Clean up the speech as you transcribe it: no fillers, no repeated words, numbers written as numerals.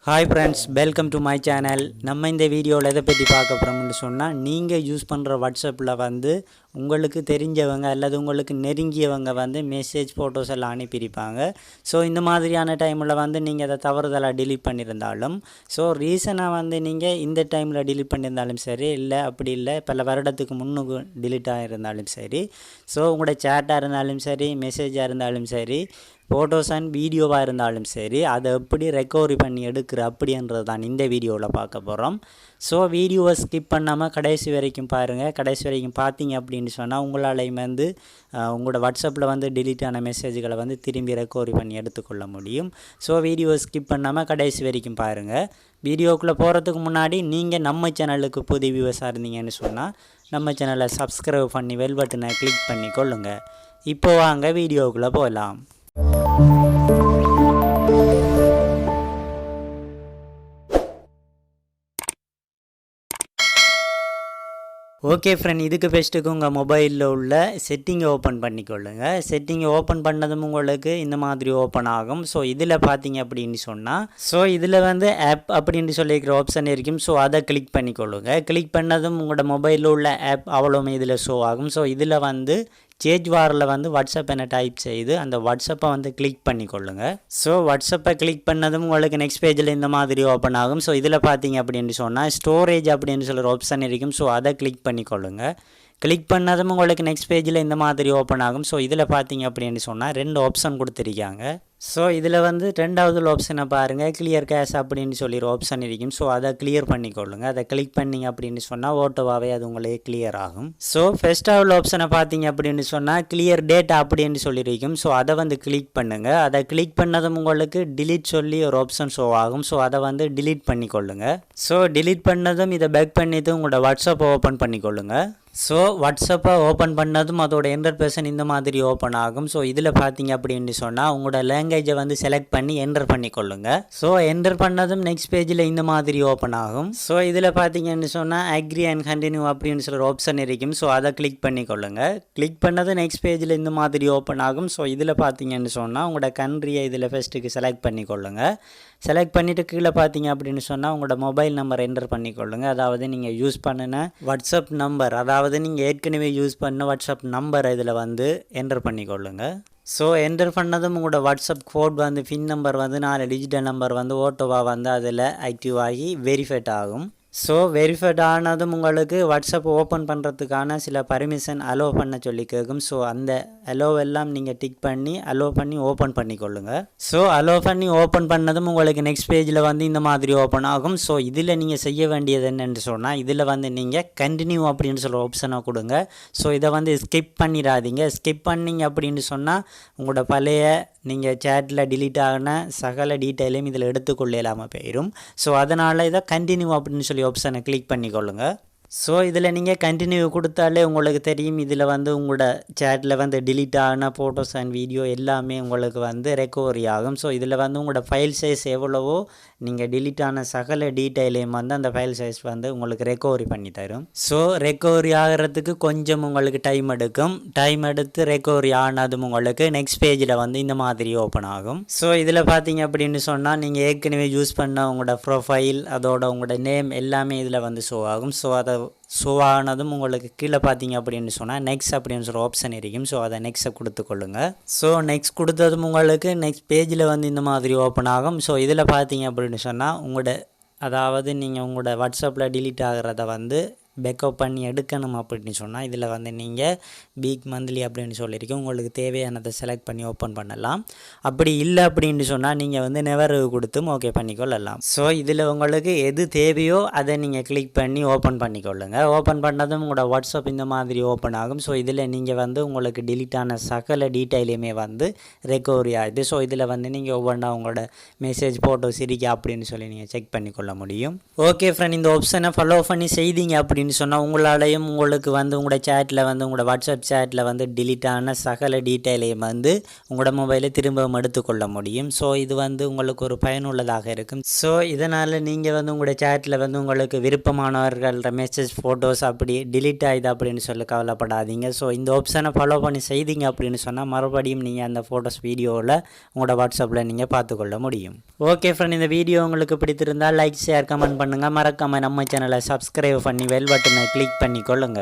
Hi friends, welcome to my channel. நம்ம இந்த வீடியோவில் எதை பற்றி பார்க்க போகிறோம்னு சொன்னால், நீங்கள் யூஸ் பண்ணுற வாட்ஸ்அப்பில் வந்து உங்களுக்கு தெரிஞ்சவங்க அல்லது உங்களுக்கு நெருங்கியவங்க வந்து மெசேஜ் ஃபோட்டோஸ் எல்லாம் அனுப்பியிருப்பாங்க. ஸோ இந்த மாதிரியான டைமில் வந்து நீங்கள் அதை தவறுதலாக டிலீட் பண்ணியிருந்தாலும், ஸோ ரீசனாக வந்து நீங்கள் இந்த டைமில் டிலீட் பண்ணியிருந்தாலும் சரி, இல்லை அப்படி இல்லை பல வருடத்துக்கு முன்னுக்கு டிலீட் ஆகியிருந்தாலும் சரி, ஸோ உங்களோட சேட்டாக இருந்தாலும் சரி, மெசேஜாக இருந்தாலும் சரி, ஃபோட்டோஸ் அண்ட் வீடியோவாக இருந்தாலும் சரி, அதை எப்படி ரெக்கவரி பண்ணி எடுக்கிற அப்படின்றது தான் இந்த வீடியோவில் பார்க்க போகிறோம். ஸோ வீடியோவை ஸ்கிப் பண்ணாமல் கடைசி வரைக்கும் பாருங்கள். கடைசி வரைக்கும் பார்த்தீங்க அப்படின்னு சொன்னால் உங்களாலையும் வந்து உங்களோட வாட்ஸ்அப்பில் வந்து டிலீட் ஆன மெசேஜ்களை வந்து திரும்பி ரெக்கவரி பண்ணி எடுத்துக்கொள்ள முடியும். ஸோ வீடியோவை ஸ்கிப் பண்ணாமல் கடைசி வரைக்கும் பாருங்கள். வீடியோக்குள்ளே போகிறதுக்கு முன்னாடி நீங்கள் நம்ம சேனலுக்கு புது வியூவர்ஸாக இருந்தீங்கன்னு சொன்னால் நம்ம சேனலை சப்ஸ்கிரைப் பண்ணி பெல் பட்டனை கிளிக் பண்ணி கொள்ளுங்கள். இப்போ வாங்க வீடியோக்குள்ளே போகலாம். ஓகே ஃப்ரெண்ட், இதுக்கு ஃபஸ்ட்டுக்கு உங்கள் மொபைலில் உள்ள செட்டிங்கை ஓப்பன் பண்ணிக்கொள்ளுங்க. செட்டிங்கை ஓப்பன் பண்ணதும் உங்களுக்கு இந்த மாதிரி ஓப்பன் ஆகும். ஸோ இதில் பார்த்தீங்க அப்படின்னு சொன்னால் இதில் வந்து ஆப் அப்படின்னு சொல்லியிருக்கிற ஆப்ஷன் இருக்கும். ஸோ அதை கிளிக் பண்ணிக்கொள்ளுங்க. கிளிக் பண்ணதும் உங்களோட மொபைலில் உள்ள ஆப் அவ்வளோமே இதில் ஷோ ஆகும். ஸோ இதில் வந்து சேஞ்ச் வாரில் வந்து வாட்ஸ்அப் என்ன டைப் செய்து அந்த வாட்ஸ்அப்பை வந்து கிளிக் பண்ணிக்கொள்ளுங்க. ஸோ வாட்ஸ்அப்பை கிளிக் பண்ணதும் உங்களுக்கு நெக்ஸ்ட் பேஜில் இந்த மாதிரி ஓப்பன் ஆகும். ஸோ இதில் பார்த்தீங்க அப்படின்னு சொன்னால் ஸ்டோரேஜ் அப்படின்னு சொல்கிற ஆப்ஷன் இருக்கும். ஸோ அதை கிளிக் பண்ணிக்கொள்ளுங்க. கிளிக் பண்ணதும் உங்களுக்கு நெக்ஸ்ட் பேஜில் இந்த மாதிரி ஓப்பன் ஆகும். ஸோ இதில் பார்த்தீங்க அப்படின்னு சொன்னால் 2 ஆப்ஷன் கொடுத்துருக்காங்க. ஸோ இதில் வந்து 2வது ஆப்ஷனை பாருங்கள், கிளியர் கேஷ் அப்படின்னு சொல்லி ஒரு ஆப்ஷன் இருக்கும். ஸோ அதை கிளியர் பண்ணிக்கொள்ளுங்க. அதை கிளிக் பண்ணிங்க அப்படின்னு சொன்னால் ஓட்டோவாகவே அது உங்களுக்கு கிளியர் ஆகும். ஸோ ஃபஸ்ட்டாவது ஆப்ஷனை பார்த்தீங்க அப்படின்னு சொன்னால் கிளியர் டேட்டா அப்படின்னு சொல்லியிருக்கும். ஸோ அதை வந்து கிளிக் பண்ணுங்கள். அதை கிளிக் பண்ணதும் உங்களுக்கு டிலீட் சொல்லி ஒரு ஆப்ஷன் ஷோ ஆகும். ஸோ அதை வந்து டிலீட் பண்ணிக்கொள்ளுங்க. ஸோ டிலீட் பண்ணதும் இதை பேக் பண்ணிவிட்டு உங்களோட வாட்ஸ்அப்பை ஓப்பன் பண்ணிக்கொள்ளுங்க. ஸோ வாட்ஸ்அப்பை ஓப்பன் பண்ணதும் அதோட இன்டர்ஃபேஸ் இந்த மாதிரி ஓப்பன் ஆகும். ஸோ இதில் பார்த்தீங்க அப்படின்னு சொன்னால் உங்களோட லாங்குவேஜை வந்து செலக்ட் பண்ணி என்டர் பண்ணிக்கொள்ளுங்க. ஸோ என்டர் பண்ணதும் நெக்ஸ்ட் பேஜில் இந்த மாதிரி ஓப்பன் ஆகும். ஸோ இதில் பார்த்தீங்கன்னு சொன்னால் அக்ரி அண்ட் கண்டினியூ அப்படின்னு சொல்கிற ஆப்ஷன் இருக்கும். ஸோ அதை கிளிக் பண்ணிக்கொள்ளுங்க. கிளிக் பண்ணது நெக்ஸ்ட் பேஜில் இந்த மாதிரி ஓப்பன் ஆகும். ஸோ இதில் பார்த்தீங்கன்னு சொன்னால் உங்களோட கண்ட்ரியை இதில் ஃபஸ்ட்டுக்கு செலக்ட் பண்ணிக்கொள்ளுங்க. செலக்ட் பண்ணிவிட்டு கீழே பார்த்தீங்க அப்படின்னு சொன்னால் உங்களோட மொபைல் நம்பர் என்டர் பண்ணிக்கொள்ளுங்க. அதாவது நீங்கள் யூஸ் பண்ணின வாட்ஸ்அப் நம்பர், அதாவது நீங்கள் ஏற்கனவே யூஸ் பண்ண வாட்ஸ்அப் நம்பரை இதில் வந்து என்டர் பண்ணிக்கொள்ளுங்க. ஸோ என்டர் பண்ணதும் உங்களோட வாட்ஸ்அப் கோட் வந்து பின் நம்பர் வந்து 4 டிஜிட்டல் நம்பர் வந்து ஓட்டோவாக வந்து அதில் ஆக்டிவ் ஆகி வெரிஃபைட் ஆகும். ஸோ வெரிஃபைட் ஆனதும் உங்களுக்கு வாட்ஸ்அப் ஓப்பன் பண்ணுறதுக்கான சில பர்மிஷன் அலோவ் பண்ண சொல்லி கேட்கும். ஸோ அந்த அலோவ் எல்லாம் நீங்கள் டிக் பண்ணி அலோவ் பண்ணி ஓப்பன் பண்ணிக்கொள்ளுங்க. ஸோ அலோவ் பண்ணி ஓப்பன் பண்ணதும் உங்களுக்கு நெக்ஸ்ட் பேஜில் வந்து இந்த மாதிரி ஓப்பன் ஆகும். ஸோ இதில் நீங்கள் செய்ய வேண்டியது என்னென்னு சொன்னால் இதில் வந்து நீங்கள் கண்டினியூ அப்படின்னு சொல்கிற ஆப்ஷனை கொடுங்க. ஸோ இதை வந்து ஸ்கிப் பண்ணிடாதீங்க. ஸ்கிப் பண்ணிங்க அப்படின்னு சொன்னால் உங்களோட பழைய நீங்கள் சேட்டில் டிலீட் ஆகின சகல டீட்டெயிலையும் இதில் எடுத்துக்கொள்ள இல்லாமல் போயிடும். ஸோ அதனால் இதை கண்டினியூ அப்படின்னு சொல்லி ஆப்ஷனை கிளிக் பண்ணிக்கொள்ளுங்க. ஸோ இதில் நீங்கள் கண்டினியூ கொடுத்தாலே உங்களுக்கு தெரியும் இதில் வந்து உங்களோட சேட்டில் வந்து டிலீட் ஆகின ஃபோட்டோஸ் அண்ட் வீடியோ எல்லாமே உங்களுக்கு வந்து ரெக்கவரி ஆகும். ஸோ இதில் வந்து உங்களோட ஃபைல் சைஸ் எவ்வளவோ நீங்கள் டிலீட் ஆன சகல டீட்டெயிலையும் வந்து அந்த ஃபைல் சைஸ் வந்து உங்களுக்கு ரெக்கவரி பண்ணி தரும். ஸோ ரெக்கவரி ஆகிறதுக்கு கொஞ்சம் உங்களுக்கு டைம் எடுக்கும். டைம் எடுத்து ரெக்கவரி ஆனதும் உங்களுக்கு நெக்ஸ்ட் பேஜில் வந்து இந்த மாதிரி ஓப்பன் ஆகும். ஸோ இதில் பார்த்தீங்க அப்படின்னு சொன்னால் நீங்கள் ஏற்கனவே யூஸ் பண்ண உங்களோட ப்ரொஃபைல் அதோட உங்களோட நேம் எல்லாமே இதில் வந்து ஷோ ஆகும். ஸோ அதை ஷோ ஆனதும் உங்களுக்கு கீழே பார்த்தீங்க அப்படின்னு சொன்னால் நெக்ஸ்ட் அப்படின்னு சொல்கிற ஆப்ஷன் இருக்கும். ஸோ அதை நெக்ஸ்ட்டை கொடுத்துக்கொள்ளுங்க. ஸோ நெக்ஸ்ட் கொடுத்ததும் உங்களுக்கு நெக்ஸ்ட் பேஜில் வந்து இந்த மாதிரி ஓப்பன் ஆகும். ஸோ இதில் பார்த்தீங்க அப்படின்னு சொன்னால் உங்களோட அதாவது நீங்கள் உங்களோட வாட்ஸ்அப்பில் டிலீட் ஆகிறத வந்து பேக்கப் பண்ணி எடுக்கணும் அப்படின்னு சொன்னால் இதில் வந்து நீங்கள் வீக் மந்த்லி அப்படின்னு சொல்லியிருக்கோம். உங்களுக்கு தேவையானதை செலக்ட் பண்ணி ஓப்பன் பண்ணலாம். அப்படி இல்லை அப்படின்னு சொன்னால் நீங்கள் வந்து நெவர் கொடுத்தும் ஓகே பண்ணிக்கொள்ளலாம். ஸோ இதில் உங்களுக்கு எது தேவையோ அதை நீங்கள் கிளிக் பண்ணி ஓப்பன் பண்ணிக்கொள்ளுங்க. ஓப்பன் பண்ணதும் உங்களோட வாட்ஸ்அப் இந்த மாதிரி ஓப்பன் ஆகும். ஸோ இதில் நீங்கள் வந்து உங்களுக்கு டிலீட் ஆன சகல டீட்டெயிலுமே வந்து ரெக்கவரி ஆகுது. ஸோ இதில் வந்து நீங்கள் ஒவ்வொன்றா உங்களோட மெசேஜ் ஃபோட்டோஸ் இருக்கா அப்படின்னு சொல்லி நீங்கள் செக் பண்ணிக்கொள்ள முடியும். ஓகே ஃப்ரெண்ட், இந்த ஆப்ஷனை ஃபாலோ பண்ணி செய்தீங்க அப்படின்னு அப்படின்னு சொன்னால் உங்களாலையும் உங்களுக்கு வந்து உங்களோட சேட்டில் வந்து உங்களோட வாட்ஸ்அப் சேட்டில் வந்து டிலீட் ஆன சகல டீட்டெயிலையும் வந்து உங்களோட மொபைலை திரும்பவும் எடுத்துக்கொள்ள முடியும். ஸோ இது வந்து உங்களுக்கு ஒரு பயனுள்ளதாக இருக்கும். ஸோ இதனால் நீங்கள் வந்து உங்களோட சேட்டில் வந்து உங்களுக்கு விருப்பமானவர்கள மெசேஜ் ஃபோட்டோஸ் அப்படி டிலீட் ஆகுது அப்படின்னு சொல்லி கவலைப்படாதீங்க. ஸோ இந்த ஆப்ஷனை ஃபாலோ பண்ணி செய்தீங்க அப்படின்னு சொன்னால் மறுபடியும் நீங்கள் அந்த ஃபோட்டோஸ் வீடியோவில் உங்களோட வாட்ஸ்அப்பில் நீங்கள் பார்த்துக்கொள்ள முடியும். ஓகே ஃப்ரெண்ட், இந்த வீடியோ உங்களுக்கு பிடித்திருந்தால் லைக் ஷேர் கமெண்ட் பண்ணுங்கள். மறக்காமல் நம்ம சேனலை சப்ஸ்கிரைப் பண்ணி பெல் பட்டனை கிளிக் பண்ணிக்கொள்ளுங்க.